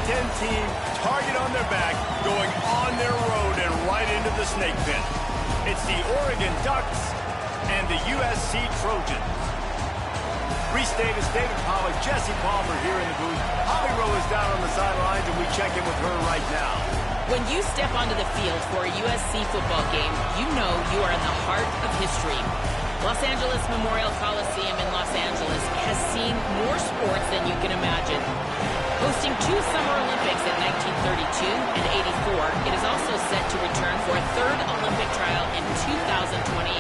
Ten team, target on their back, going on their road and right into the snake pit. It's the Oregon Ducks and the USC Trojans. Reese Davis, David Pollack, Jesse Palmer here in the booth. Holly Rowe is down on the sidelines, and we check in with her right now. When you step onto the field for a USC football game, you know you are in the heart of history. Los Angeles Memorial Coliseum in Los Angeles has seen more sports than you can imagine. Hosting 2 Summer Olympics in 1932 and 84, it is also set to return for a 3rd Olympic trial in 2028.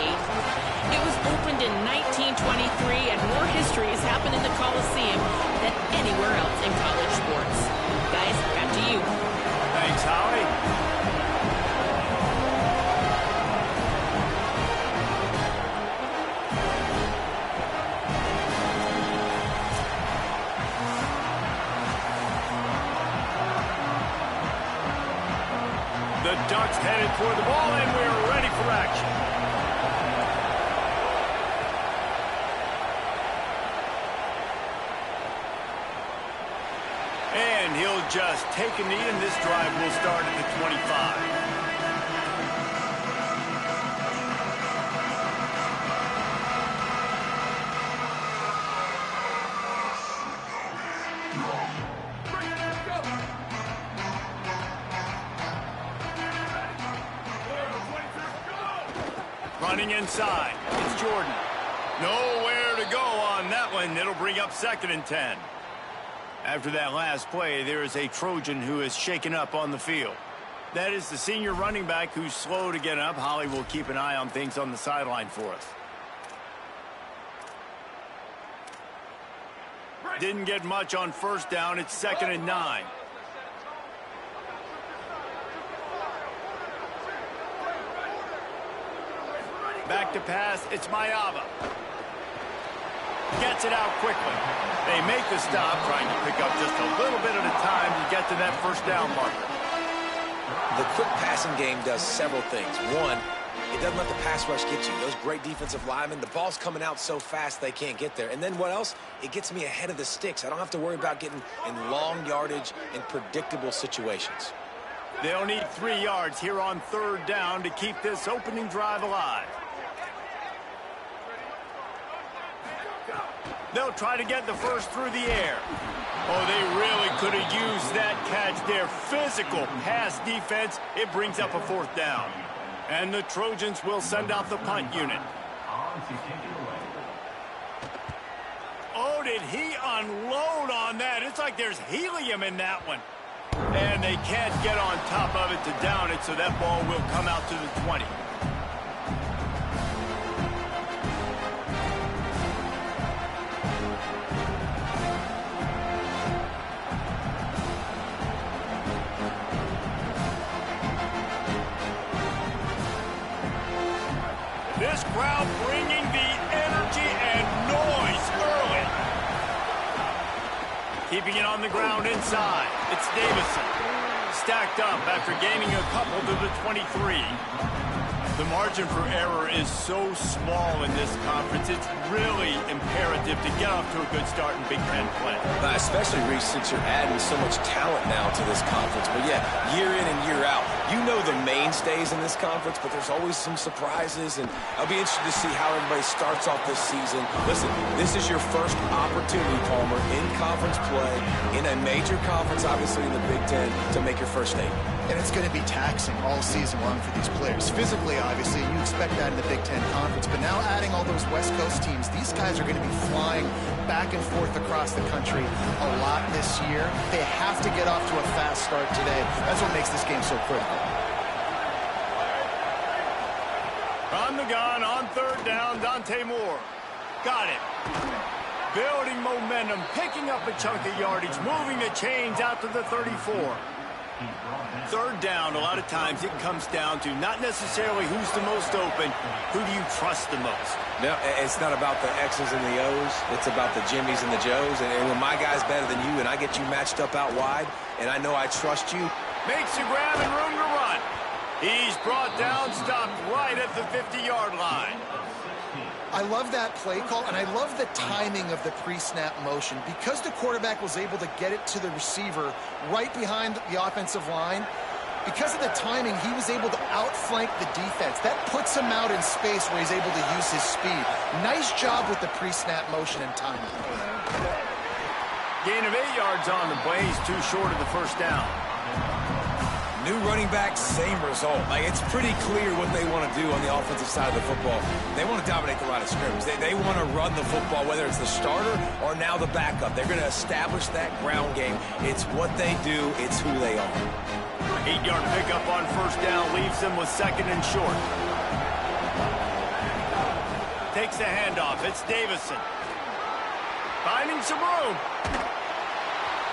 It was opened in 1923, and more history has happened in the Coliseum than anywhere else in college sports. Guys, back to you. Thanks, Holly. The Ducks headed toward the ball, and we're ready for action. And he'll just take a knee, and this drive will start at the 25. Running inside, it's Jordan. Nowhere to go on that one. It'll bring up 2nd and 10. After that last play, there is a Trojan who is shaken up on the field. That is the senior running back who's slow to get up. Holly will keep an eye on things on the sideline for us. Didn't get much on 1st down. It's 2nd and 9. Back to pass, it's Mayava. Gets it out quickly. They make the stop, trying to pick up just a little bit at a time to get to that 1st down marker. The quick passing game does several things. One, it doesn't let the pass rush get you. Those great defensive linemen, the ball's coming out so fast they can't get there. And then what else? It gets me ahead of the sticks. I don't have to worry about getting in long yardage and predictable situations. They'll need 3 yards here on 3rd down to keep this opening drive alive. They'll try to get the first through the air. Oh, they really could have used that catch there. Physical pass defense. It brings up a 4th down. And the Trojans will send out the punt unit. Oh, did he unload on that? It's like there's helium in that one. And they can't get on top of it to down it, so that ball will come out to the 20. This crowd bringing the energy and noise early. Keeping it on the ground inside. It's Davison. Stacked up after gaining a couple to the 23. The margin for error is so small in this conference. It's really imperative to get off to a good start in Big Ten play. Especially, Reece, since you're adding so much talent now to this conference. But yeah, year in and year out, you know the mainstays in this conference, but there's always some surprises, and I'll be interested to see how everybody starts off this season. Listen, this is your first opportunity, Palmer, in conference play, in a major conference, obviously in the Big Ten, to make your first statement. And it's going to be taxing all season long for these players. Physically, obviously, you expect that in the Big Ten Conference. But now adding all those West Coast teams, these guys are going to be flying back and forth across the country a lot this year. They have to get off to a fast start today. That's what makes this game so critical. On the gun, on 3rd down, Dante Moore. Got it. Building momentum, picking up a chunk of yardage, moving the chains out to the 34. 3rd down, a lot of times it comes down to not necessarily who's the most open, who do you trust the most? No, it's not about the X's and the O's. It's about the Jimmies and the Joes. And when my guy's better than you and I get you matched up out wide and I know I trust you. Makes a grab and room to run. He's brought down, stopped right at the 50-yard line. I love that play call, and I love the timing of the pre-snap motion. Because the quarterback was able to get it to the receiver right behind the offensive line, because of the timing, he was able to outflank the defense. That puts him out in space where he's able to use his speed. Nice job with the pre-snap motion and timing. Gain of 8 yards on the play. He's too short of the first down. New running back, same result. Like, it's pretty clear what they want to do on the offensive side of the football. They want to dominate the line of scrimmage. They want to run the football, whether it's the starter or now the backup. They're going to establish that ground game. It's what they do. It's who they are. 8-yard pickup on first down leaves them with 2nd and short. Takes the handoff. It's Davison. Finding some room.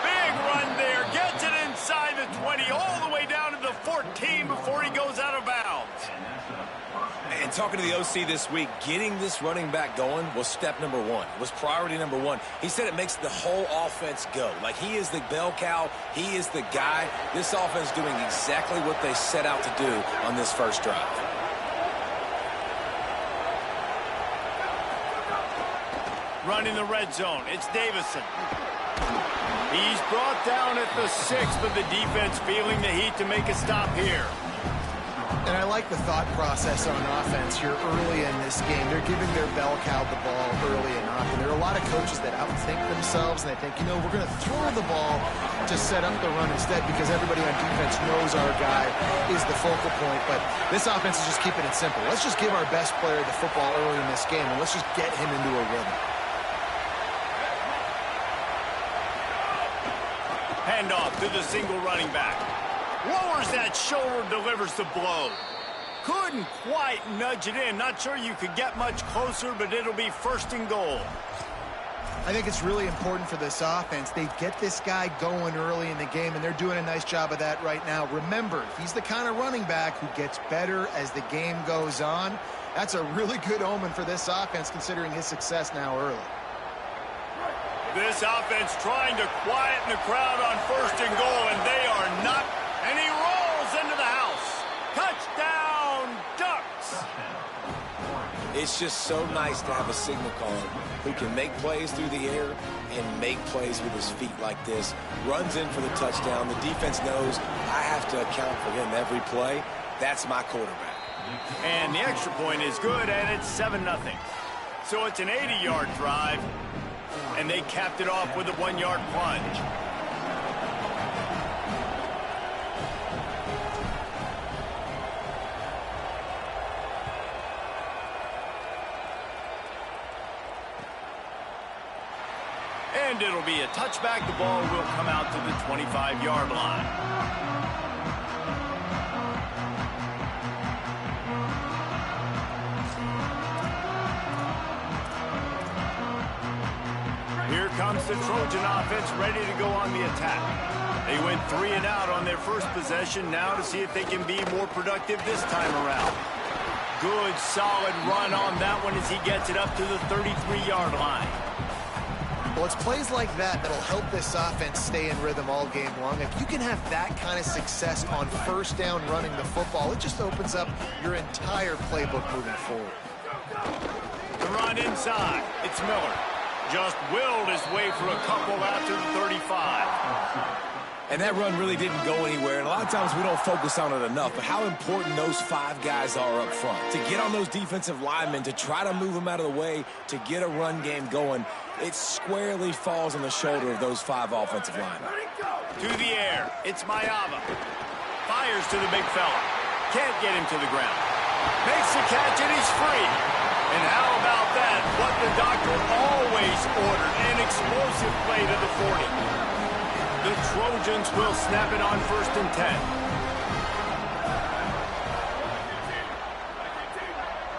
Big run there. Gets it inside the 20, all the way down to the 14 before he goes out of bounds. And talking to the OC this week, getting this running back going was step number 1. Was priority number 1. He said it makes the whole offense go. Like, he is the bell cow. He is the guy. This offense doing exactly what they set out to do on this first drive. Running the red zone. It's Davison. He's brought down at the 6, but the defense feeling the heat to make a stop here. And I like the thought process on offense here early in this game. They're giving their bell cow the ball early and often. There are a lot of coaches that outthink themselves, and they think, you know, we're going to throw the ball to set up the run instead because everybody on defense knows our guy is the focal point. But this offense is just keeping it simple. Let's just give our best player the football early in this game, and let's just get him into a rhythm. Handoff to the single running back. Lowers that shoulder, delivers the blow. Couldn't quite nudge it in. Not sure you could get much closer, but it'll be 1st and goal. I think it's really important for this offense. They get this guy going early in the game, and they're doing a nice job of that right now. Remember, he's the kind of running back who gets better as the game goes on. That's a really good omen for this offense, considering his success now early. This offense trying to quieten the crowd on 1st and goal, and they are not. And he rolls into the house. Touchdown, Ducks. It's just so nice to have a signal caller who can make plays through the air and make plays with his feet like this. Runs in for the touchdown. The defense knows I have to account for him every play. That's my quarterback. And the extra point is good, and it's 7-0. So it's an 80-yard drive, and they capped it off with a 1-yard plunge. And it'll be a touchback. The ball will come out to the 25-yard line. Here comes the Trojan offense ready to go on the attack. They went 3 and out on their first possession. Now to see if they can be more productive this time around. Good, solid run on that one as he gets it up to the 33-yard line. Well, it's plays like that that'll help this offense stay in rhythm all game long. If you can have that kind of success on first down running the football, it just opens up your entire playbook moving forward. The run inside. It's Miller. Just willed his way for a couple out to the 35. And that run really didn't go anywhere. And a lot of times we don't focus on it enough, but how important those 5 guys are up front. To get on those defensive linemen, to try to move them out of the way, to get a run game going, it squarely falls on the shoulder of those 5 offensive linemen. To the air. It's Mayava. Fires to the big fella. Can't get him to the ground. Makes the catch and he's free. And how about that? What the doctor always ordered. An explosive play to the 40. The Trojans will snap it on 1st and 10.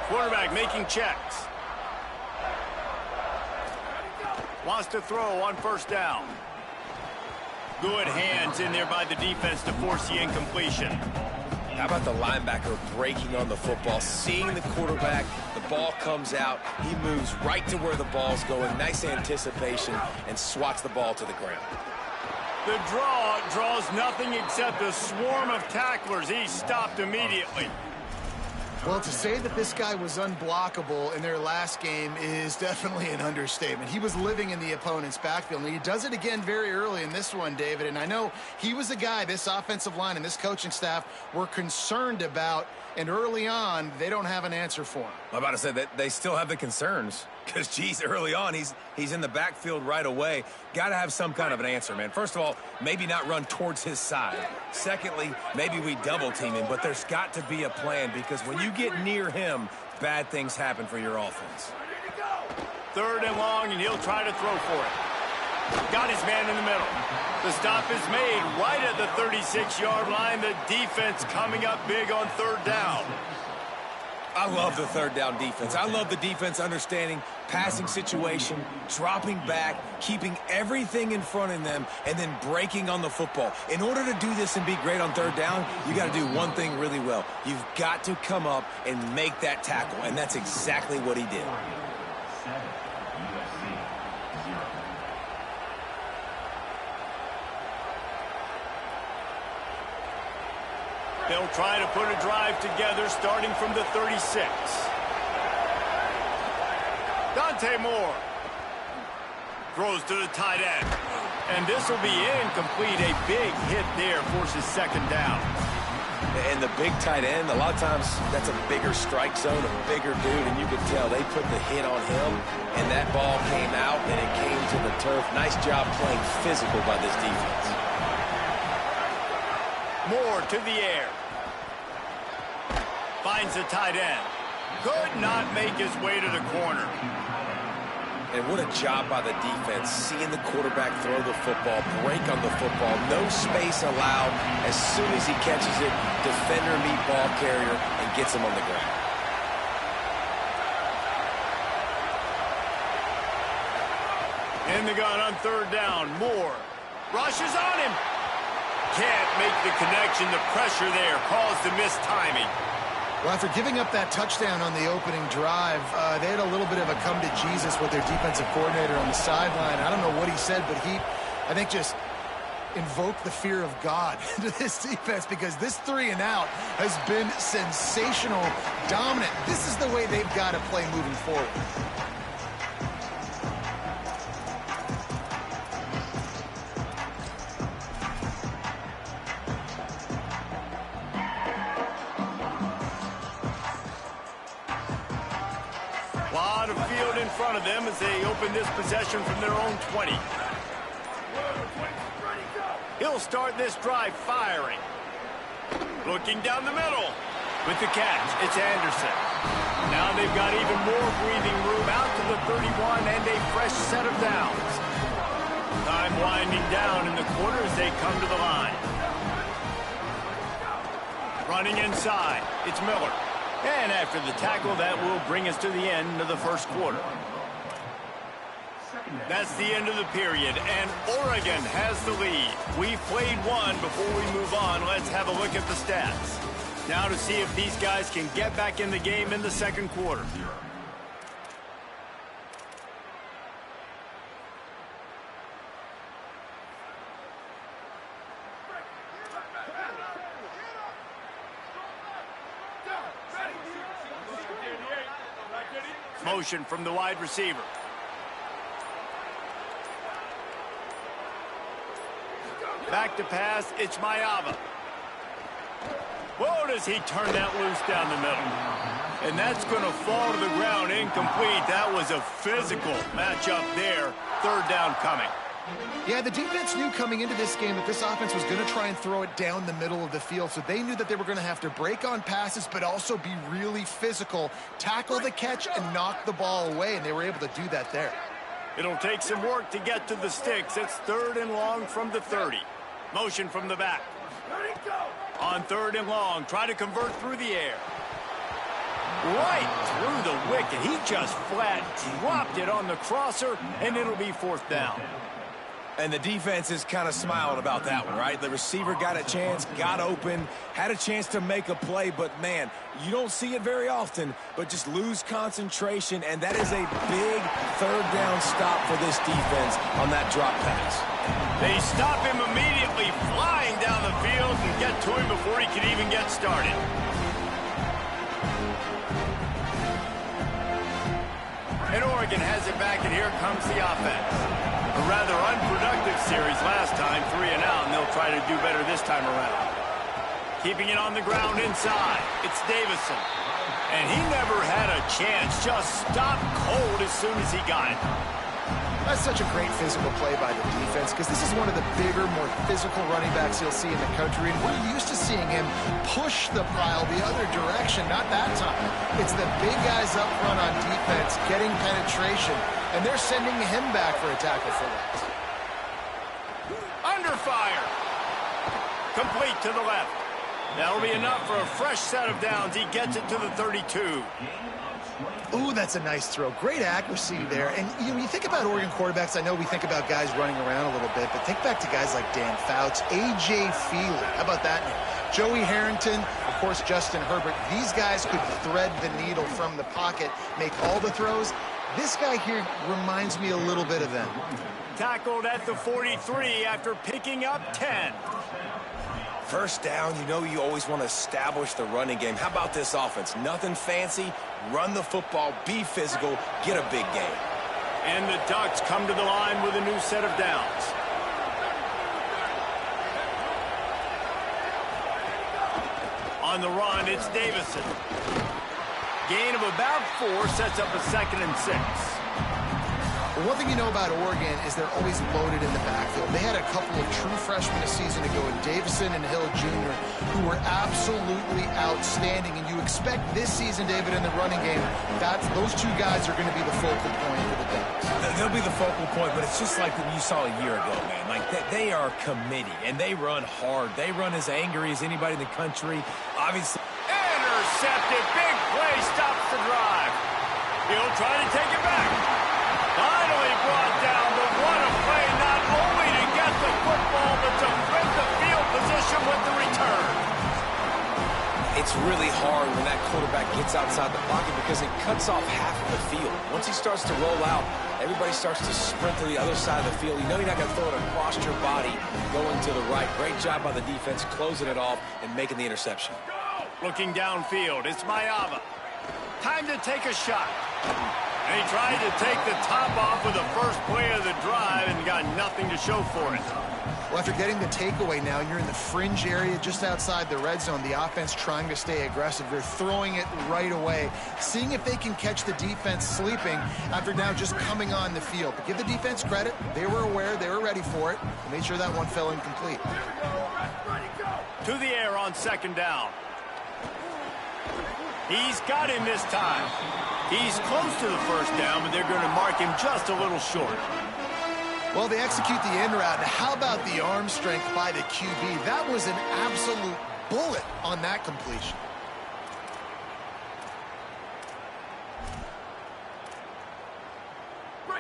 Quarterback making checks. Wants to throw on 1st down. Good hands in there by the defense to force the incompletion. How about the linebacker breaking on the football, seeing the quarterback, the ball comes out, he moves right to where the ball's going, nice anticipation, and swats the ball to the ground. The draw draws nothing except a swarm of tacklers. He's stopped immediately. Well, to say that this guy was unblockable in their last game is definitely an understatement. He was living in the opponent's backfield, and he does it again very early in this one, David. And I know he was a guy this offensive line and this coaching staff were concerned about, and early on, they don't have an answer for him. I'm about to say that they still have the concerns because, geez, early on, he's in the backfield right away. Got to have some kind of an answer, man. First of all, maybe not run towards his side. Secondly, maybe we double team him, but there's got to be a plan because when you get near him, bad things happen for your offense. 3rd and long, and he'll try to throw for it. Got his man in the middle. The stop is made right at the 36-yard line. The defense coming up big on 3rd down. I love the 3rd down defense. I love the defense understanding passing situation, dropping back, keeping everything in front of them, and then breaking on the football. In order to do this and be great on 3rd down, you got to do one thing really well. You've got to come up and make that tackle, and that's exactly what he did. They'll try to put a drive together starting from the 36. Dante Moore throws to the tight end. And this will be incomplete. A big hit there forces 2nd down. And the big tight end, a lot of times that's a bigger strike zone, a bigger dude, and you could tell they put the hit on him, and that ball came out, and it came to the turf. Nice job playing physical by this defense. Moore to the air. Finds the tight end. Could not make his way to the corner. And what a job by the defense, seeing the quarterback throw the football, break on the football, no space allowed. As soon as he catches it, defender meet ball carrier and gets him on the ground. In the gun on 3rd down. Moore rushes on him. Can't make the connection. The pressure there caused the missed timing. Well, after giving up that touchdown on the opening drive, they had a little bit of a come-to-Jesus with their defensive coordinator on the sideline. I don't know what he said, but he, I think, just invoked the fear of God into this defense because this 3-and-out has been sensational, dominant. This is the way they've got to play moving forward. Lot of field in front of them as they open this possession from their own 20. He'll start this drive firing. Looking down the middle. With the catch, it's Anderson. Now they've got even more breathing room out to the 31 and a fresh set of downs. Time winding down in the quarter as they come to the line. Running inside, it's Miller. And after the tackle, that will bring us to the end of the 1st quarter. That's the end of the period, and Oregon has the lead. We've played one. Before we move on, let's have a look at the stats. Now to see if these guys can get back in the game in the 2nd quarter. Motion from the wide receiver. Back to pass, it's Mayava. Whoa, does he turn that loose down the middle. And that's going to fall to the ground incomplete. That was a physical matchup there. 3rd down coming. Yeah, the defense knew coming into this game that this offense was going to try and throw it down the middle of the field, so they knew that they were going to have to break on passes but also be really physical, tackle the catch, and knock the ball away, and they were able to do that there. It'll take some work to get to the sticks. It's 3rd and long from the 30. Motion from the back. On 3rd and long, try to convert through the air. Right through the wicket. He just flat dropped it on the crosser, and it'll be 4th down. And the defense is kind of smiling about that one, right? The receiver got a chance, got open, had a chance to make a play, but, man, you don't see it very often, but just lose concentration, and that is a big 3rd down stop for this defense on that drop pass. They stop him immediately, flying down the field and get to him before he can even get started. And Oregon has it back, and here comes the offense. A rather unproductive series last time, 3 and out, and they'll try to do better this time around. Keeping it on the ground inside, it's Davison. And he never had a chance, just stopped cold as soon as he got it. That's such a great physical play by the defense because this is one of the bigger, more physical running backs you'll see in the country. And we're used to seeing him push the pile the other direction, not that time. It's the big guys up front on defense getting penetration, and they're sending him back for a tackle for loss. Under fire. Complete to the left. That'll be enough for a fresh set of downs. He gets it to the 32. Ooh, that's a nice throw. Great accuracy there. And you know, when you think about Oregon quarterbacks, I know we think about guys running around a little bit, but think back to guys like Dan Fouts, A.J. Feely. How about that name? Joey Harrington, of course, Justin Herbert. These guys could thread the needle from the pocket, make all the throws. This guy here reminds me a little bit of them. Tackled at the 43 after picking up 10. First down, you know you always want to establish the running game. How about this offense? Nothing fancy. Run the football, be physical, get a big gain. And the Ducks come to the line with a new set of downs. On the run, it's Davison. Gain of about 4 sets up a 2nd and 6. Well, one thing you know about Oregon is they're always loaded in the backfield. They had a couple of true freshmen a season ago in Davison and Hill Jr. who were absolutely outstanding. And you expect this season, David, in the running game, those two guys are going to be the focal point for the Ducks. They'll be the focal point, but it's just like what you saw a year ago, man. Like, they are committed, and they run hard. They run as angry as anybody in the country. Obviously. Intercepted. Big play stops the drive. He'll try to take it back. Finally brought down, but what a play, not only to get the football, but to flip the field position with the return. It's really hard when that quarterback gets outside the pocket because it cuts off half of the field. Once he starts to roll out, everybody starts to sprint to the other side of the field. You know you're not going to throw it across your body going to the right. Great job by the defense closing it off and making the interception. Looking downfield, it's Mayava. Time to take a shot. And he tried to take the top off with the first play of the drive and got nothing to show for it. Well, after getting the takeaway now, you're in the fringe area just outside the red zone. The offense trying to stay aggressive. They're throwing it right away, seeing if they can catch the defense sleeping after now just coming on the field. But give the defense credit. They were aware. They were ready for it. They made sure that one fell incomplete. To the air on 2nd down. He's got him this time. He's close to the first down, but they're going to mark him just a little short. Well, they execute the in route. Now, how about the arm strength by the QB? That was an absolute bullet on that completion.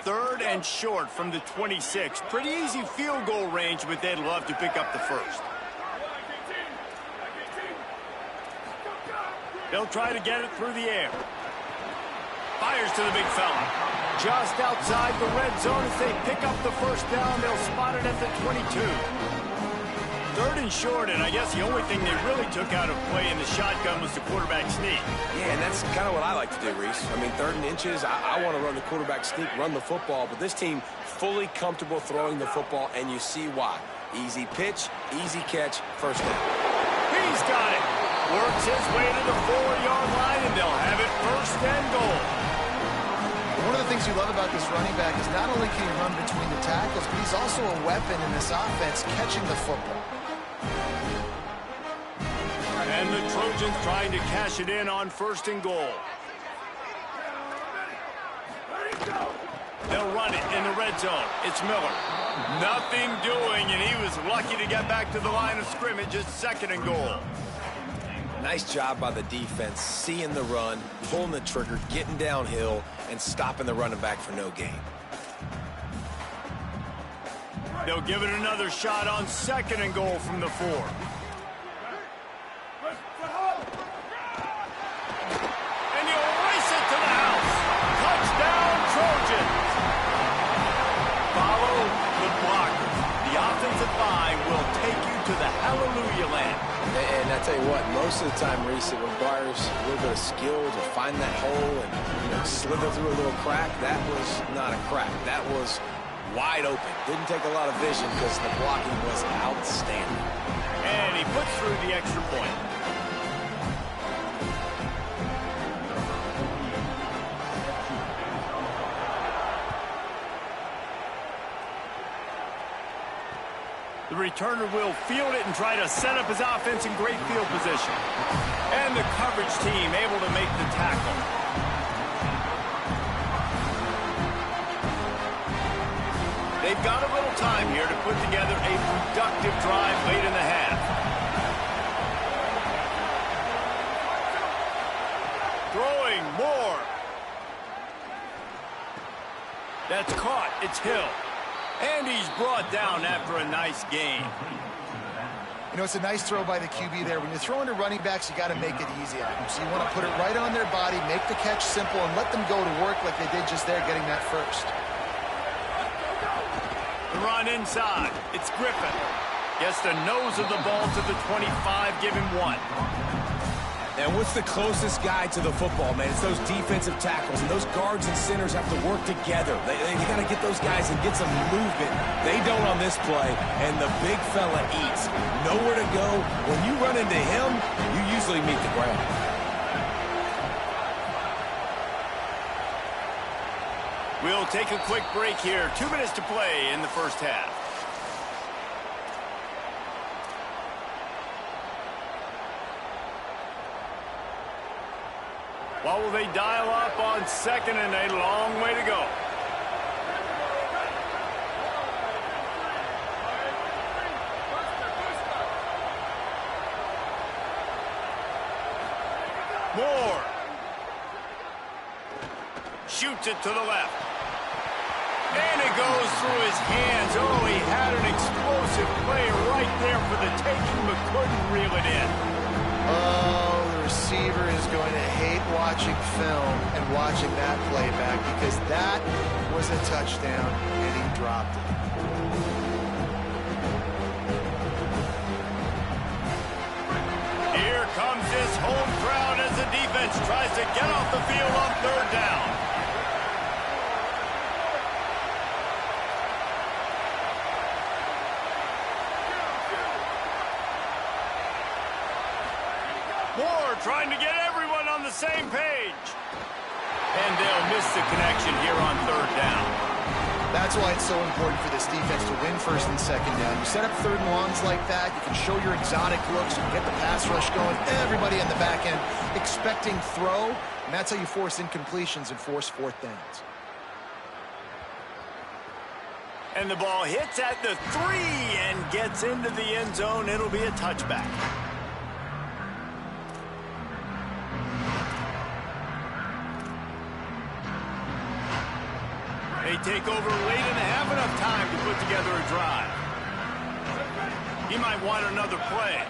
Third and short from the 26. Pretty easy field goal range, but they'd love to pick up the first. They'll try to get it through the air. Fires to the big fella. Just outside the red zone as they pick up the first down. They'll spot it at the 22. 3rd and short, and I guess the only thing they really took out of play in the shotgun was the quarterback sneak. Yeah, and that's kind of what I like to do, Reese. I mean, 3rd and inches, I want to run the quarterback sneak, run the football, but this team fully comfortable throwing the football, and you see why. Easy pitch, easy catch, first down. He's got it. Works his way to the 4-yard line, and they'll have it 1st and goal. One of the things you love about this running back is not only can he run between the tackles, but he's also a weapon in this offense catching the football. And the Trojans trying to cash it in on 1st and goal. They'll run it in the red zone. It's Miller. Nothing doing, and he was lucky to get back to the line of scrimmage. It's 2nd and goal. Nice job by the defense, seeing the run, pulling the trigger, getting downhill, and stopping the running back for no gain. They'll give it another shot on 2nd and goal from the 4. And he'll race it to the house. Touchdown, Trojans. Follow the blockers. The offensive line will take you to the hallelujah land. And I tell you what, most of the time, Reese, it requires a little bit of skill to find that hole and slither through a little crack. That was not a crack. That was wide open. Didn't take a lot of vision because the blocking was outstanding. And he puts through the extra point. The returner will field it and try to set up his offense in great field position. And the coverage team able to make the tackle. They've got a little time here to put together a productive drive late in the half. Throwing more. That's caught. It's Hill. And he's brought down after a nice gain. You know, it's a nice throw by the QB there. When you're throwing to running backs, you got to make it easy on them. So you want to put it right on their body, make the catch simple, and let them go to work like they did just there, getting that first. The run inside. It's Griffin. Gets the nose of the ball to the 25, give him 1. And what's the closest guy to the football, man? It's those defensive tackles, and those guards and centers have to work together. They got to get those guys and get some movement. They don't on this play, and the big fella eats. Nowhere to go. When you run into him, you usually meet the ground. We'll take a quick break here. 2 minutes to play in the first half. What will they dial up on second and a long way to go? Moore. Shoots it to the left. And it goes through his hands. Oh, he had an explosive play right there for the taking, but couldn't reel it in. Oh, the receiver is going to hate watching film and watching that play back because that was a touchdown and he dropped it. Here comes his home crowd as the defense tries to get off the field on third down. Moore trying to get everyone on the same page. And they'll miss the connection here on third down. That's why it's so important for this defense to win first and second down. You set up third and longs like that, you can show your exotic looks, you can get the pass rush going, everybody on the back end expecting throw, and that's how you force incompletions and force fourth downs. And the ball hits at the 3 and gets into the end zone. It'll be a touchback. They take over late and have enough time to put together a drive. He might want another play.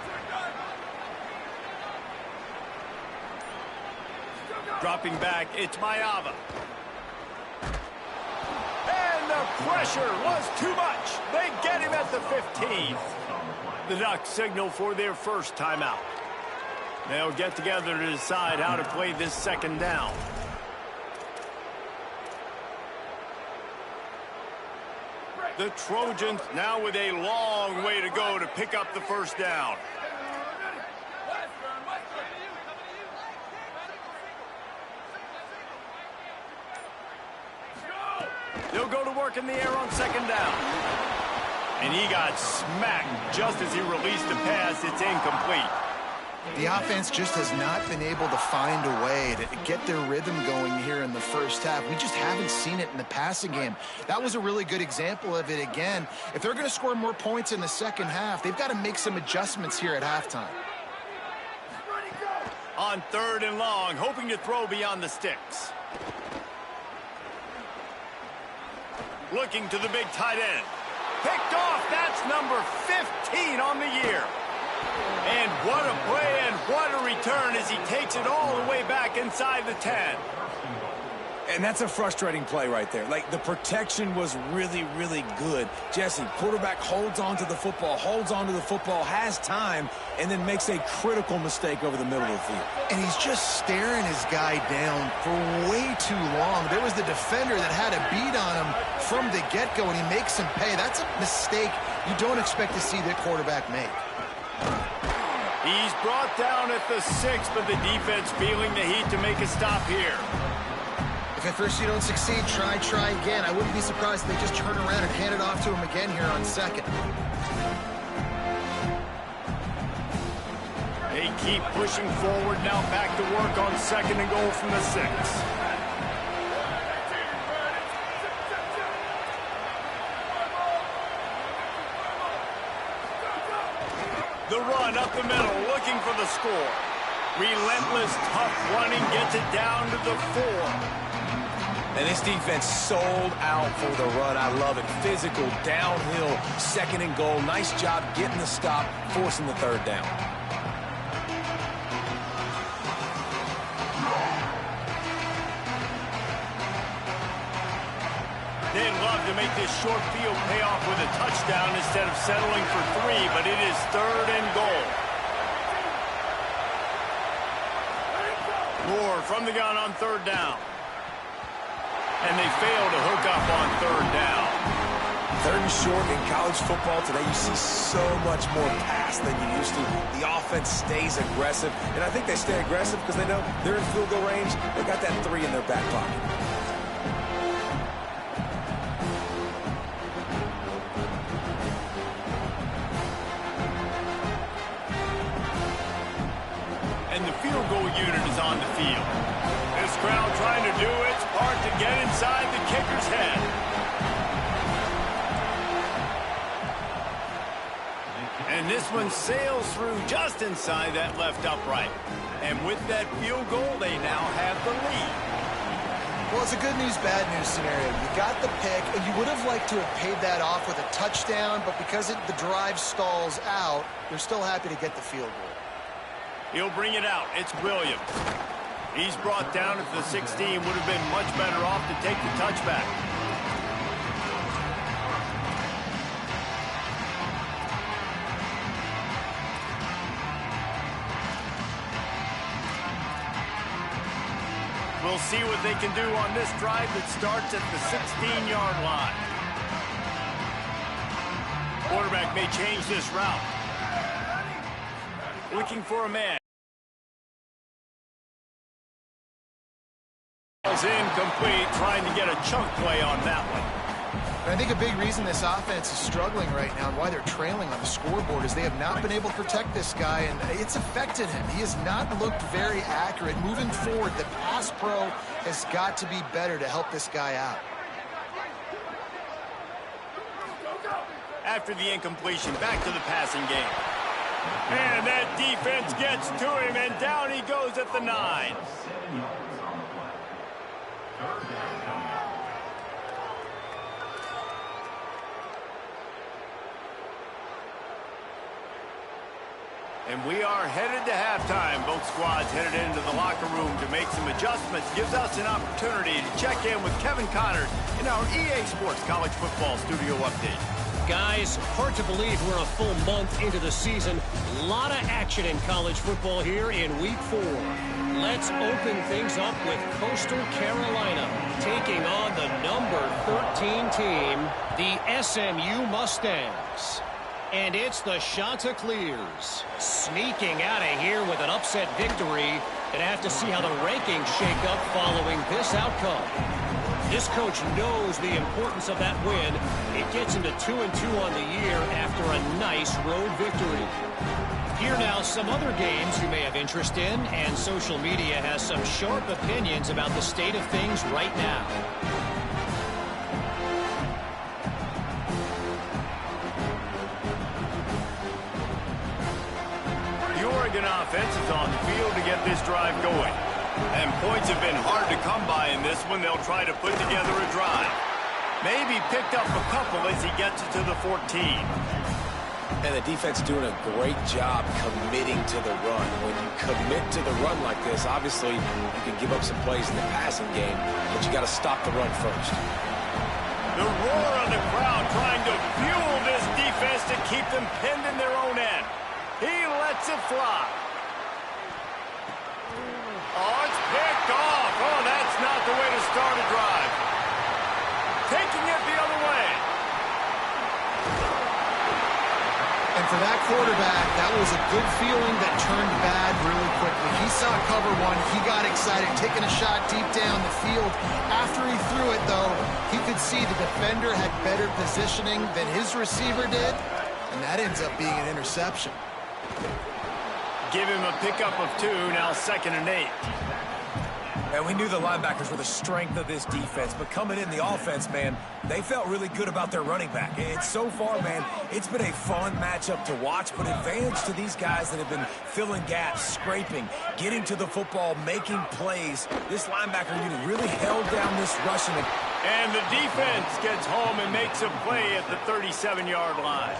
Dropping back, it's Mayava. And the pressure was too much. They get him at the 15. The Ducks signal for their first timeout. They'll get together to decide how to play this second down. The Trojans now with a long way to go to pick up the first down. They'll go to work in the air on second down. And he got smacked just as he released the pass. It's incomplete. The offense just has not been able to find a way to get their rhythm going here in the first half. We just haven't seen it in the passing game. That was a really good example of it again. If they're going to score more points in the second half, they've got to make some adjustments here at halftime. On third and long, hoping to throw beyond the sticks. Looking to the big tight end. Picked off, that's number 15 on the year. And what a play and what a return as he takes it all the way back inside the 10. And that's a frustrating play right there. Like, the protection was really, really good. Jesse, quarterback holds on to the football, has time, and then makes a critical mistake over the middle of the field. And he's just staring his guy down for way too long. There was the defender that had a beat on him from the get-go, and he makes him pay. That's a mistake you don't expect to see the quarterback make. He's brought down at the 6, but the defense feeling the heat to make a stop here. If at first you don't succeed, try again. I wouldn't be surprised if they just turn around and hand it off to him again here on second. They keep pushing forward, now back to work on second and goal from the 6. The run up the middle, looking for the score. Relentless, tough running, gets it down to the 4. And this defense sold out for the run. I love it. Physical, downhill, second and goal. Nice job getting the stop, forcing the third down. They'd love to make this short field pay off with a touchdown instead of settling for 3, but it is third and goal. Moore from the gun on third down. And they fail to hook up on third down. Third and short in college football today, you see so much more pass than you used to. The offense stays aggressive, and I think they stay aggressive because they know they're in field goal range. They got that 3 in their back pocket. And the field goal unit is on the field. This crowd trying to do its part to get inside the kicker's head. And this one sails through just inside that left upright. And with that field goal, they now have the lead. Well, it's a good news, bad news scenario. You got the pick, and you would have liked to have paid that off with a touchdown, but because the drive stalls out, you're still happy to get the field goal. He'll bring it out. It's Williams. He's brought down at the 16. Would have been much better off to take the touchback. We'll see what they can do on this drive that starts at the 16-yard line. Quarterback may change this route. Looking for a man. Incomplete, trying to get a chunk play on that one. And I think a big reason this offense is struggling right now and why they're trailing on the scoreboard is they have not been able to protect this guy, and it's affected him. He has not looked very accurate. Moving forward, the pass pro has got to be better to help this guy out. After the incompletion, back to the passing game. And that defense gets to him, and down he goes at the 9. And we are headed to halftime. Both squads headed into the locker room to make some adjustments. Gives us an opportunity to check in with Kevin Connors in our EA Sports College Football Studio Update. Guys, hard to believe we're a full month into the season. A lot of action in college football here in Week 4. Let's open things up with Coastal Carolina taking on the number 13 team, the SMU Mustangs. And it's the Chanticleers sneaking out of here with an upset victory. And have to see how the rankings shake up following this outcome. This coach knows the importance of that win. It gets him to 2-2 on the year after a nice road victory. Here now, some other games you may have interest in, and social media has some sharp opinions about the state of things right now. The Oregon offense is on the field to get this drive going. And points have been hard to come by in this one. They'll try to put together a drive. Maybe picked up a couple as he gets it to the 14. And the defense doing a great job committing to the run. When you commit to the run like this, obviously you can give up some plays in the passing game, but you got to stop the run first. The roar of the crowd trying to fuel this defense to keep them pinned in their own end. He lets it fly. Oh, it's picked off. Oh, that's not the way to start a drive. Taking it the other way. And for that quarterback, that was a good feeling that turned bad really quickly. He saw cover one. He got excited, taking a shot deep down the field. After he threw it, though, he could see the defender had better positioning than his receiver did, and that ends up being an interception. Give him a pickup of 2, now 2nd and 8. And we knew the linebackers were the strength of this defense, but coming in the offense, man, they felt really good about their running back. And so far, man, it's been a fun matchup to watch, but advantage to these guys that have been filling gaps, scraping, getting to the football, making plays. This linebacker unit really held down this rushing. And the defense gets home and makes a play at the 37-yard line.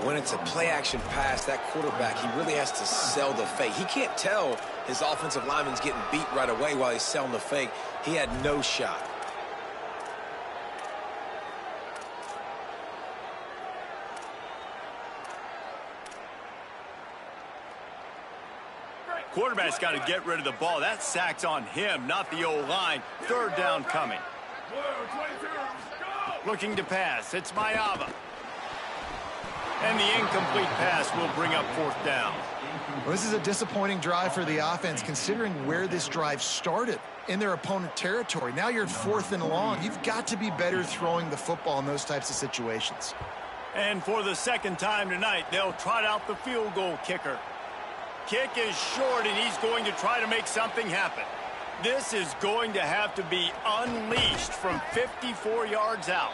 When it's a play-action pass, that quarterback, he really has to sell the fake. He can't tell his offensive lineman's getting beat right away while he's selling the fake. He had no shot. Quarterback's got to get rid of the ball. That sack's on him, not the O-line. 3rd down coming. Looking to pass. It's Mayava. And the incomplete pass will bring up 4th down. Well, this is a disappointing drive for the offense, considering where this drive started, in their opponent territory. Now you're at 4th and long. You've got to be better throwing the football in those types of situations. And for the 2nd time tonight, they'll trot out the field goal kicker. Kick is short, and he's going to try to make something happen. This is going to have to be unleashed from 54 yards out.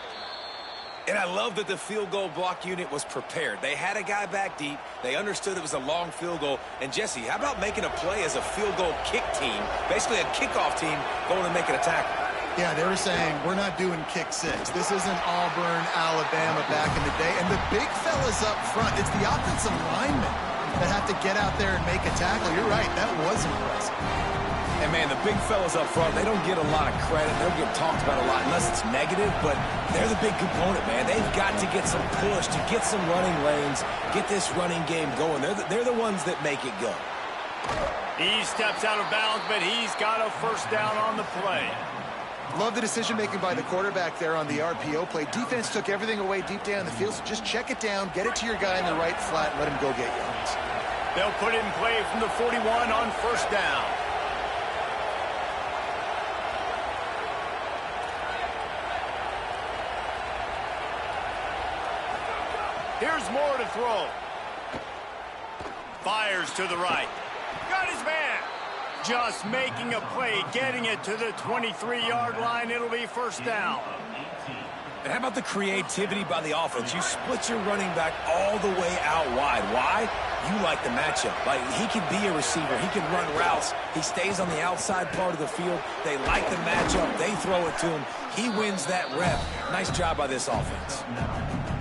And I love that the field goal block unit was prepared. They had a guy back deep. They understood it was a long field goal. And, Jesse, how about making a play as a field goal kick team, basically a kickoff team, going and making a tackle? Yeah, they were saying, we're not doing kick 6. This isn't Auburn, Alabama back in the day. And the big fellas up front, it's the offensive linemen that have to get out there and make a tackle. You're right, that was impressive. And, man, the big fellas up front, they don't get a lot of credit. They don't get talked about a lot unless it's negative, but they're the big component, man. They've got to get some push, to get some running lanes, get this running game going. They're the ones that make it go. He steps out of bounds, but he's got a 1st down on the play. Love the decision-making by the quarterback there on the RPO play. Defense took everything away deep down the field, so just check it down, get it to your guy in the right flat, and let him go get yards. They'll put it in play from the 41 on 1st down. Here's Moore to throw. Fires to the right. Got his man. Just making a play, getting it to the 23-yard line. It'll be 1st down. And how about the creativity by the offense? You split your running back all the way out wide. Why? You like the matchup. Like, he can be a receiver. He can run routes. He stays on the outside part of the field. They like the matchup. They throw it to him. He wins that rep. Nice job by this offense.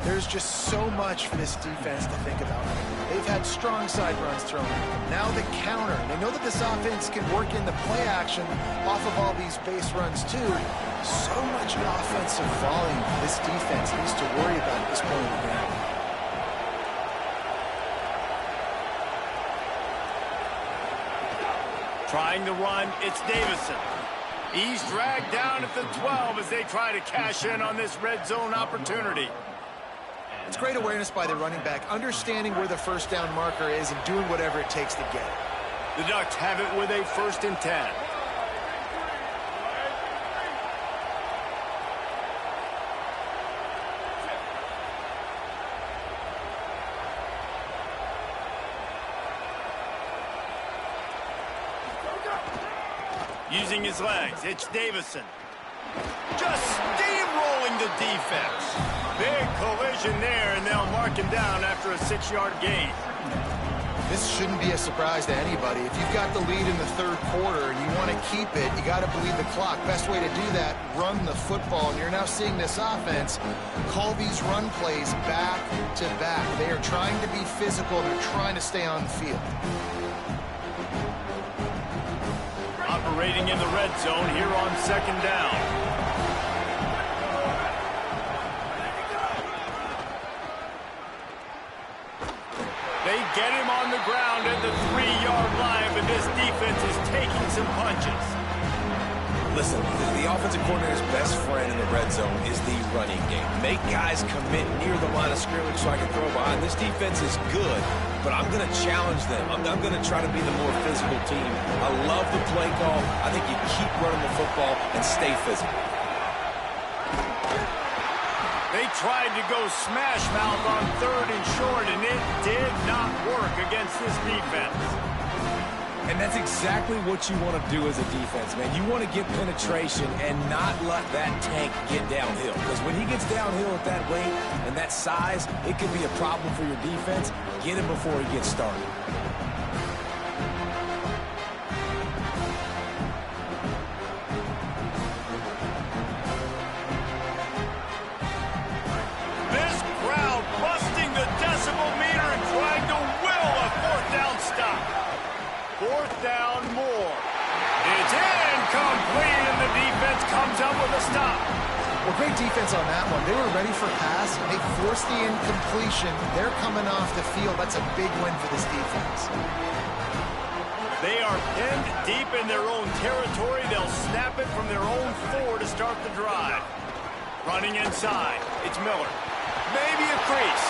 There's just so much for this defense to think about. They've had strong side runs thrown at them. Now the counter. They know that this offense can work in the play action off of all these base runs too. So much offensive volume this defense needs to worry about at this point in the game. Trying to run, it's Davison. He's dragged down at the 12 as they try to cash in on this red zone opportunity. It's great awareness by the running back, understanding where the 1st down marker is and doing whatever it takes to get it. The Ducks have it with a 1st and 10. Using his legs, it's Davison. Just steamrolling the defense. Big collision there, and they'll mark him down after a 6-yard gain. This shouldn't be a surprise to anybody. If you've got the lead in the third quarter and you want to keep it, you got to bleed the clock. Best way to do that, run the football. And you're now seeing this offense call these run plays back to back. They are trying to be physical. They're trying to stay on the field. Operating in the red zone here on second down. They get him on the ground at the 3-yard line, but this defense is taking some punches. Listen, the offensive coordinator's best friend in the red zone is the running game. Make guys commit near the line of scrimmage so I can throw behind. This defense is good, but I'm going to challenge them. I'm going to try to be the more physical team. I love the play call. I think you keep running the football and stay physical. They tried to go smash mouth on third and short, and it did not work against this defense. And that's exactly what you want to do as a defense, man. You want to get penetration and not let that tank get downhill. Because when he gets downhill at that weight and that size, it could be a problem for your defense. Get him before he gets started. This crowd busting the decibel meter and trying to will a fourth down stop. Fourth down, more. It's incomplete, and the defense comes up with a stop. Well, great defense on that one. They were ready for pass, and they forced the incompletion. They're coming off the field. That's a big win for this defense. They are pinned deep in their own territory. They'll snap it from their own 4 to start the drive. Running inside, it's Miller. Maybe a crease.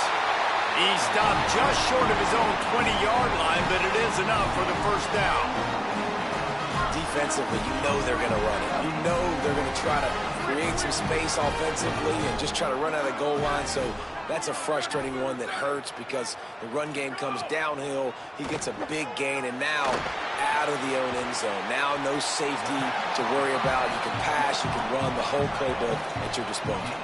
He stopped just short of his own 20-yard line, but it is enough for the first down. Defensively, you know they're going to run it. You know they're going to try to create some space offensively and just try to run out of the goal line. So that's a frustrating one that hurts because the run game comes downhill. He gets a big gain, and now out of the own end zone. Now no safety to worry about. You can pass, you can run the whole playbook at your disposal.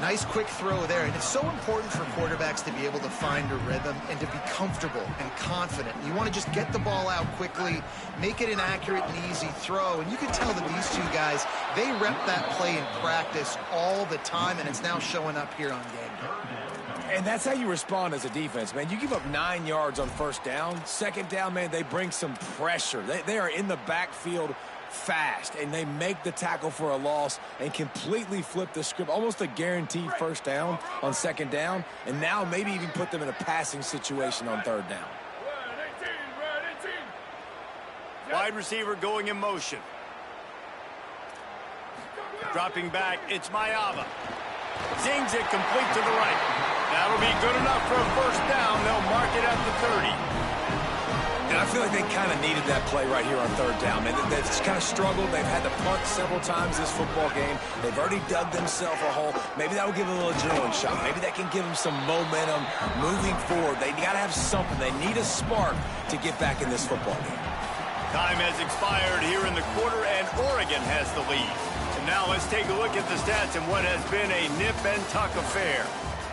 Nice quick throw there, and it's so important for quarterbacks to be able to find a rhythm and to be comfortable and confident. You want to just get the ball out quickly, make it an accurate and easy throw, and you can tell that these two guys, they rep that play in practice all the time, and it's now showing up here on game day. And that's how you respond as a defense, man. You give up 9 yards on first down. Second down, man, they bring some pressure. They are in the backfield fast, and they make the tackle for a loss and completely flip the script, almost a guaranteed first down on second down, and now maybe even put them in a passing situation on third down. Wide receiver going in motion. Dropping back, it's Mayava. Zings it complete to the right. That'll be good enough for a first down. They'll mark it at the 30. And I feel like they kind of needed that play right here on third down, man. They've just kind of struggled. They've had to punt several times this football game. They've already dug themselves a hole. Maybe that will give them a little adrenaline shot. Maybe that can give them some momentum moving forward. They got to have something. They need a spark to get back in this football game. Time has expired here in the quarter, and Oregon has the lead. And now let's take a look at the stats in what has been a nip-and-tuck affair.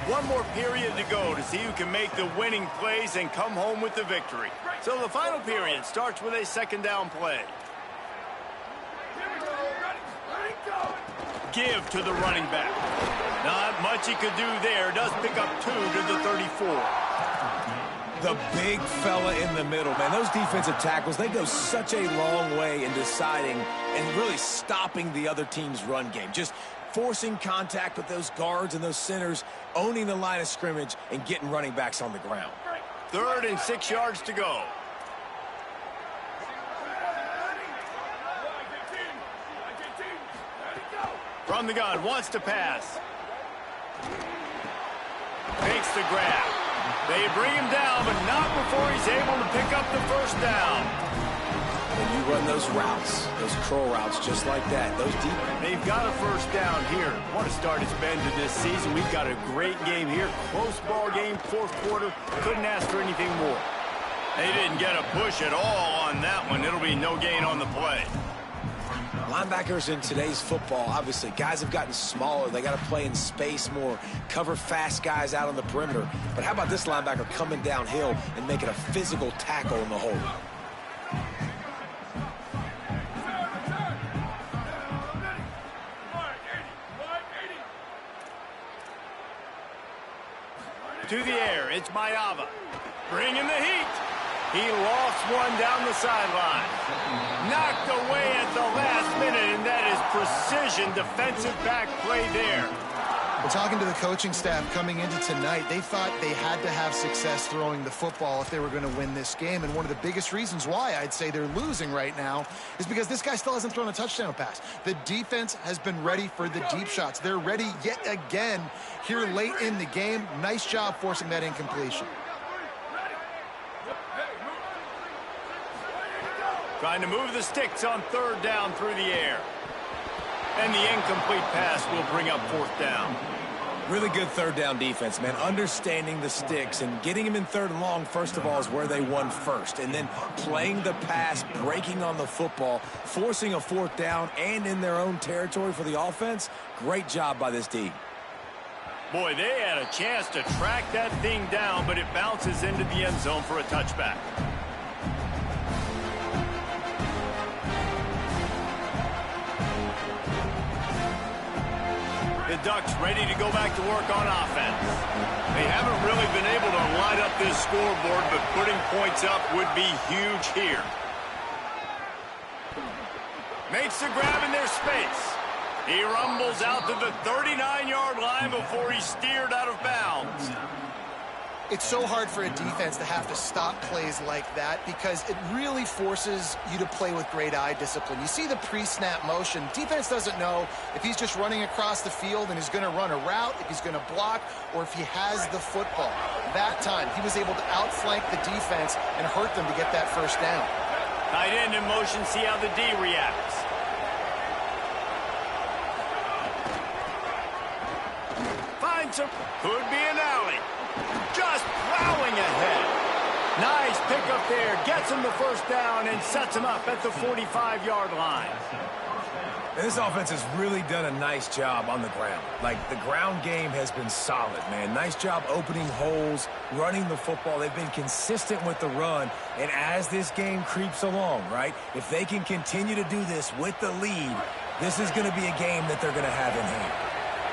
One more period to go to see who can make the winning plays and come home with the victory. So the final period starts with a second down play. Give to the running back. Not much he could do there. Does pick up 2 to the 34. The big fella in the middle, man. Those defensive tackles, they go such a long way in deciding and really stopping the other team's run game. Just forcing contact with those guards and those centers, owning the line of scrimmage, and getting running backs on the ground. 3rd and 6 yards to go. From the gun, wants to pass. Makes the grab. They bring him down, but not before he's able to pick up the first down. When you run those routes, those curl routes just like that, those deep. They've got a first down here. What a start it's been to this season. We've got a great game here. Close ball game, 4th quarter. Couldn't ask for anything more. They didn't get a push at all on that one. It'll be no gain on the play. Linebackers in today's football, obviously, guys have gotten smaller. They got to play in space more, cover fast guys out on the perimeter. But how about this linebacker coming downhill and making a physical tackle in the hole? To the air, it's Mayava. Bringing the heat. He lost one down the sideline. Knocked away at the last minute, and that is precision defensive back play there. We're talking to the coaching staff coming into tonight. They thought they had to have success throwing the football if they were going to win this game. And one of the biggest reasons why I'd say they're losing right now is because this guy still hasn't thrown a touchdown pass. The defense has been ready for the deep shots. They're ready yet again here late in the game. Nice job forcing that incompletion. Trying to move the sticks on third down through the air. And the incomplete pass will bring up fourth down. Really good third down defense, man. Understanding the sticks and getting him in third and long, first of all, is where they won first. And then playing the pass, breaking on the football, forcing a fourth down and in their own territory for the offense. Great job by this D. Boy, they had a chance to track that thing down, but it bounces into the end zone for a touchback. The Ducks ready to go back to work on offense. They haven't really been able to light up this scoreboard, but putting points up would be huge here. Makes the grab in their space. He rumbles out to the 39-yard line before he's steered out of bounds. It's so hard for a defense to have to stop plays like that because it really forces you to play with great eye discipline. You see the pre-snap motion. Defense doesn't know if he's just running across the field and he's going to run a route, if he's going to block, or if he has the football. That time, he was able to outflank the defense and hurt them to get that first down. Tight end in motion, see how the D reacts. Finds him. Could be an alley. Just plowing ahead. Nice pickup there. Gets him the first down and sets him up at the 45-yard line. And this offense has really done a nice job on the ground. Like, the ground game has been solid, man. Nice job opening holes, running the football. They've been consistent with the run. And as this game creeps along, right, if they can continue to do this with the lead, this is going to be a game that they're going to have in hand.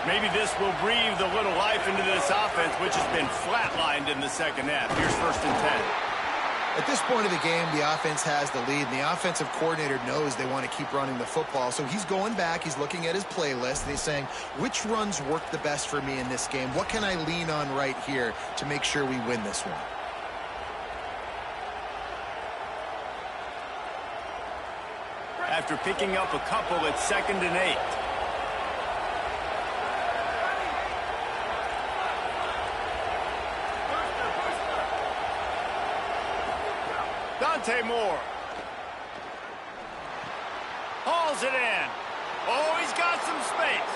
Maybe this will breathe a little life into this offense, which has been flatlined in the second half. Here's first and 10. At this point of the game, the offense has the lead, and the offensive coordinator knows they want to keep running the football. So he's going back, he's looking at his playlist, and he's saying, which runs work the best for me in this game? What can I lean on right here to make sure we win this one? After picking up a couple, it's 2nd and 8. Moore hauls it in. Oh, he's got some space.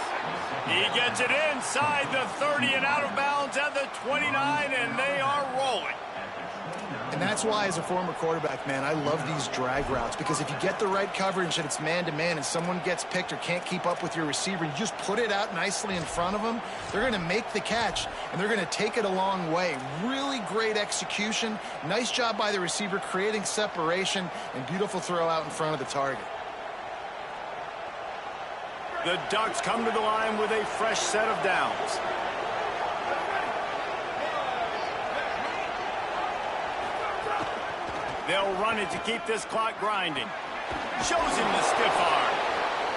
He gets it inside the 30 and out of bounds at the 29, and they are rolling. And that's why, as a former quarterback, man, I love these drag routes, because if you get the right coverage and it's man-to-man and someone gets picked or can't keep up with your receiver, you just put it out nicely in front of them, they're going to make the catch, and they're going to take it a long way. Really great execution. Nice job by the receiver creating separation, and beautiful throw out in front of the target. The Ducks come to the line with a fresh set of downs. They'll run it to keep this clock grinding. Shows him the stiff arm.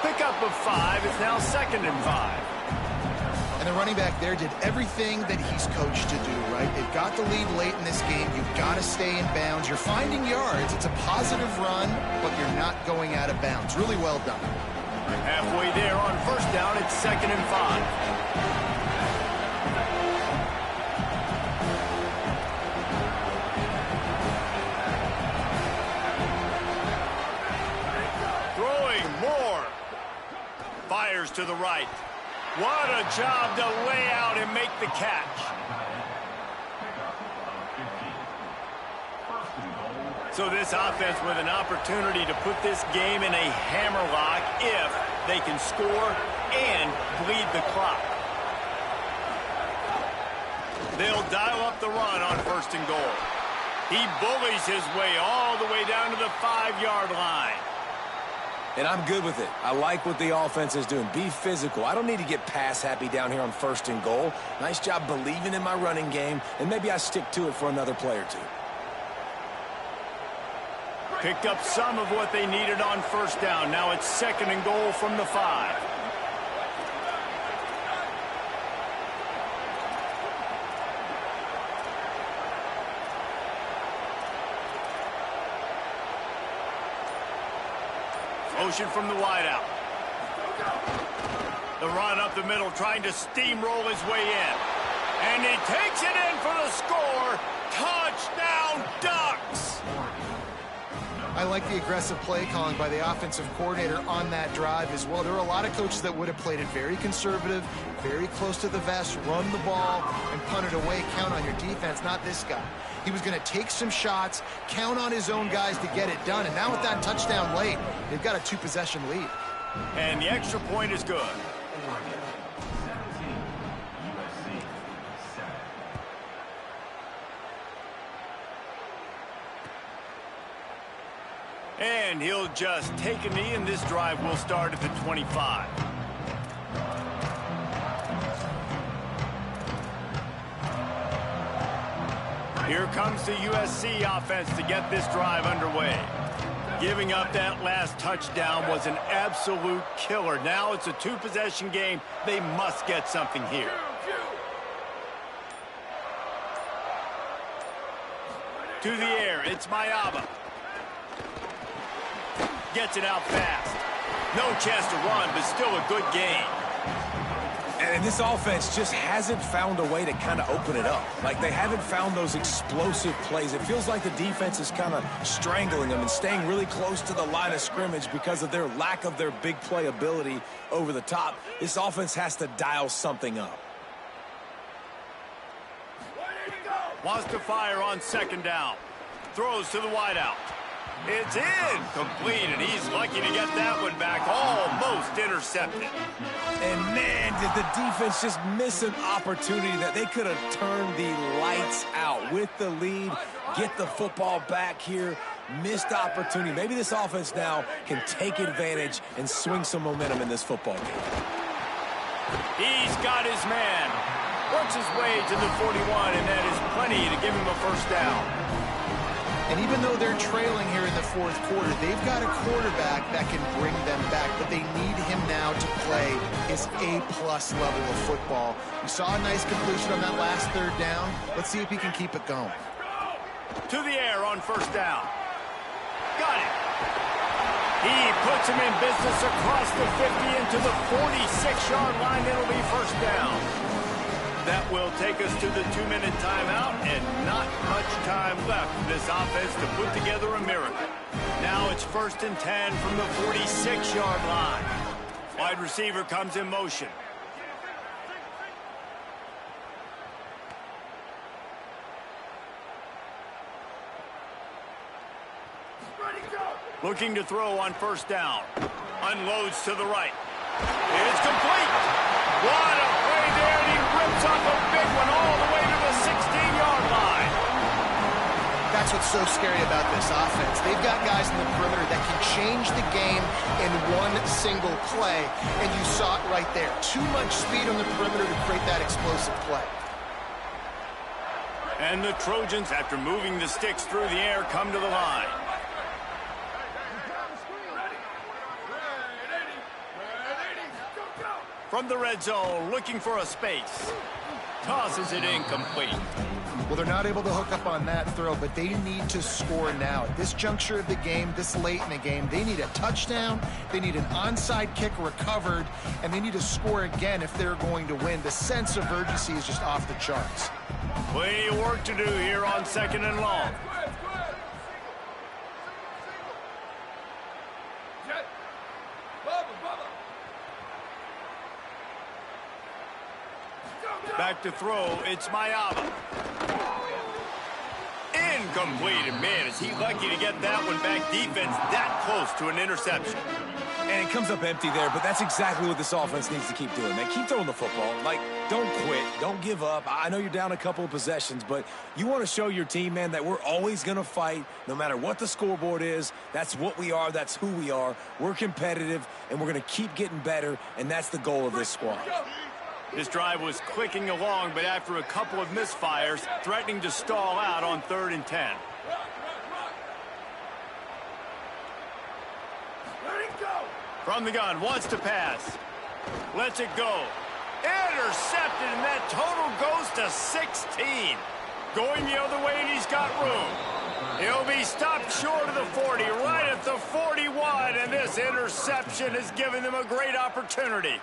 Pickup of 5 is now 2nd and 5. And the running back there did everything that he's coached to do, right? They've got the lead late in this game. You've got to stay in bounds. You're finding yards. It's a positive run, but you're not going out of bounds. Really well done. Halfway there on first down, it's 2nd and 5. Fires to the right. What a job to lay out and make the catch. So this offense with an opportunity to put this game in a hammerlock if they can score and bleed the clock. They'll dial up the run on 1st and goal. He bullies his way all the way down to the 5-yard line. And I'm good with it. I like what the offense is doing. Be physical. I don't need to get pass happy down here on 1st and goal. Nice job believing in my running game, and maybe I stick to it for another play or two. Picked up some of what they needed on 1st down. Now it's 2nd and goal from the 5. Motion from the wideout. The run up the middle, trying to steamroll his way in. And he takes it in for the score. Touchdown, Ducks! I like the aggressive play calling by the offensive coordinator on that drive as well. There are a lot of coaches that would have played it very conservative, very close to the vest, run the ball, and punt it away, count on your defense. Not this guy. He was going to take some shots, count on his own guys to get it done. And now with that touchdown late, they've got a 2-possession lead. And the extra point is good. And he'll just take a knee, and this drive will start at the 25. Here comes the USC offense to get this drive underway. Giving up that last touchdown was an absolute killer. Now it's a 2-possession game. They must get something here. To the air, it's Mayaba. Gets it out fast. No chance to run, but still a good game. And this offense just hasn't found a way to kind of open it up. Like, they haven't found those explosive plays. It feels like the defense is kind of strangling them and staying really close to the line of scrimmage because of their lack of their big play ability over the top. This offense has to dial something up. Wants to fire on 2nd down. Throws to the wideout. It's incomplete, and he's lucky to get that one back. Almost intercepted. And, man, did the defense just miss an opportunity that they could have turned the lights out with the lead, get the football back here. Missed opportunity. Maybe this offense now can take advantage and swing some momentum in this football game. He's got his man. Works his way to the 41, and that is plenty to give him a 1st down. And even though they're trailing here in the 4th quarter, they've got a quarterback that can bring them back, but they need him now to play his A-plus level of football. We saw a nice completion on that last 3rd down. Let's see if he can keep it going. To the air on 1st down. Got it. He puts him in business across the 50 into the 46-yard line. It'll be 1st down. That will take us to the 2-minute timeout, and not much time left for this offense to put together a miracle. Now it's 1st and 10 from the 46-yard line. Wide receiver comes in motion. Looking to throw on 1st down. Unloads to the right. It's complete. What a play there, and he rips off a big one all the way to the 16-yard line. That's what's so scary about this offense. They've got guys in the perimeter that can change the game in one single play, and you saw it right there. Too much speed on the perimeter to create that explosive play. And the Trojans, after moving the sticks through the air, come to the line. From the red zone, looking for a space. Tosses it incomplete. Well, they're not able to hook up on that throw, but they need to score now. At this juncture of the game, this late in the game, they need a touchdown, they need an onside kick recovered, and they need to score again if they're going to win. The sense of urgency is just off the charts. Plenty of work to do here on 2nd and long. Back to throw, it's Mayaba. Incomplete, and man, is he lucky to get that one back. Defense that close to an interception. And it comes up empty there, but that's exactly what this offense needs to keep doing, man. Keep throwing the football. Like, don't quit. Don't give up. I know you're down a couple of possessions, but you want to show your team, man, that we're always going to fight no matter what the scoreboard is. That's what we are. That's who we are. We're competitive, and we're going to keep getting better, and that's the goal of this squad. This drive was clicking along, but after a couple of misfires, threatening to stall out on 3rd and 10. From the gun, wants to pass. Lets it go. Intercepted, and that total goes to 16. Going the other way, and he's got room. He'll be stopped short of the 40, right at the 41, and this interception has given them a great opportunity.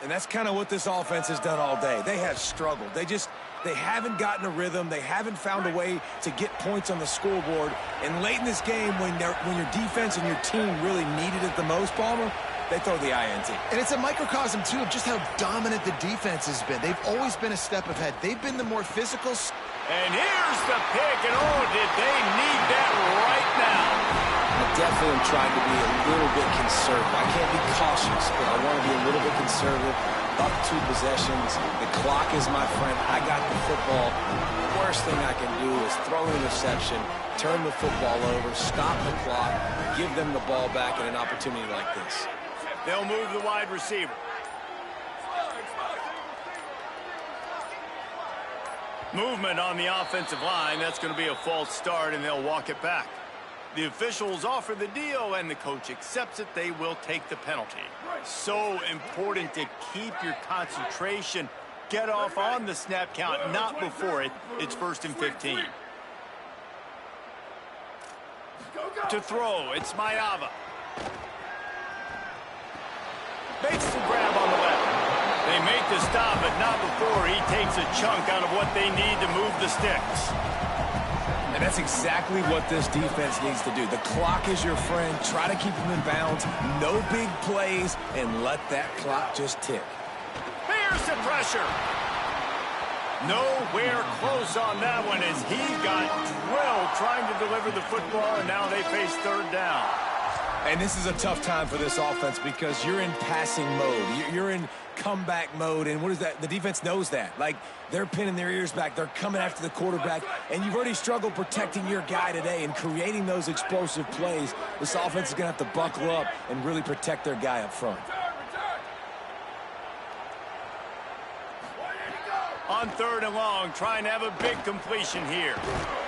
And that's kind of what this offense has done all day. They have struggled. They haven't gotten a rhythm. They haven't found a way to get points on the scoreboard. And late in this game, when your defense and your team really needed it the most, Palmer, they throw the INT. And it's a microcosm, too, of just how dominant the defense has been. They've always been a step ahead. They've been the more physical. And here's the pick, and oh, did they need that right now. I definitely am trying to be a little bit conservative. I can't be cautious, but I want to be a little bit conservative. Up 2 possessions. The clock is my friend. I got the football. The worst thing I can do is throw an interception, turn the football over, stop the clock, give them the ball back in an opportunity like this. They'll move the wide receiver. Movement on the offensive line. That's going to be a false start, and they'll walk it back. The officials offer the deal, and the coach accepts it. They will take the penalty. So important to keep your concentration. Get off on the snap count, not before it. It's 1st and 15. To throw, it's Mayava. Makes the grab on the left. They make the stop, but not before he takes a chunk out of what they need to move the sticks. And that's exactly what this defense needs to do. The clock is your friend. Try to keep them in bounds. No big plays, and let that clock just tick. Here's the pressure. Nowhere close on that one as he got drilled trying to deliver the football, and now they face 3rd down. And this is a tough time for this offense because you're in passing mode. You're in comeback mode, and what is that? The defense knows that. Like, they're pinning their ears back. They're coming after the quarterback, and you've already struggled protecting your guy today and creating those explosive plays. This offense is going to have to buckle up and really protect their guy up front. On 3rd and long, trying to have a big completion here.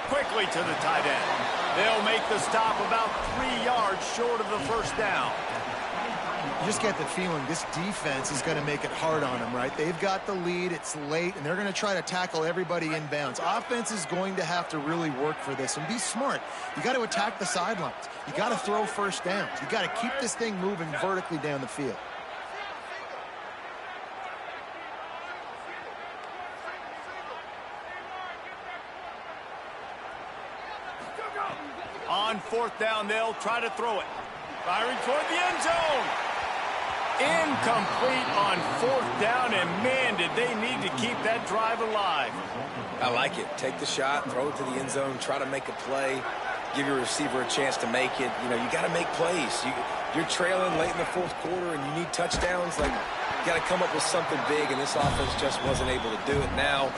Quickly to the tight end. They'll make the stop about 3 yards short of the 1st down. You just get the feeling this defense is going to make it hard on them, right? They've got the lead. It's late, and they're going to try to tackle everybody in bounds. Offense is going to have to really work for this and be smart. You got to attack the sidelines. You got to throw 1st downs. You got to keep this thing moving vertically down the field. On 4th down, they'll try to throw it. Firing toward the end zone. Incomplete on 4th down, and man, did they need to keep that drive alive. I like it. Take the shot, throw it to the end zone, try to make a play, give your receiver a chance to make it. You know, you got to make plays. You're trailing late in the 4th quarter, and you need touchdowns. Like, you got to come up with something big, and this offense just wasn't able to do it. Now,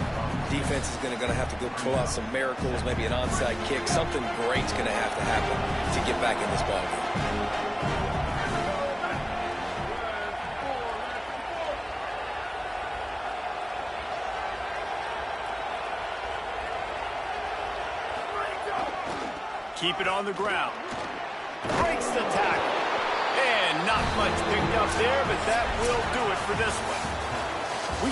defense is going to have to go pull out some miracles, maybe an onside kick. Something great's going to have to happen to get back in this ballgame. Keep it on the ground. Breaks the tackle. And not much picked up there, but that will do it for this one. We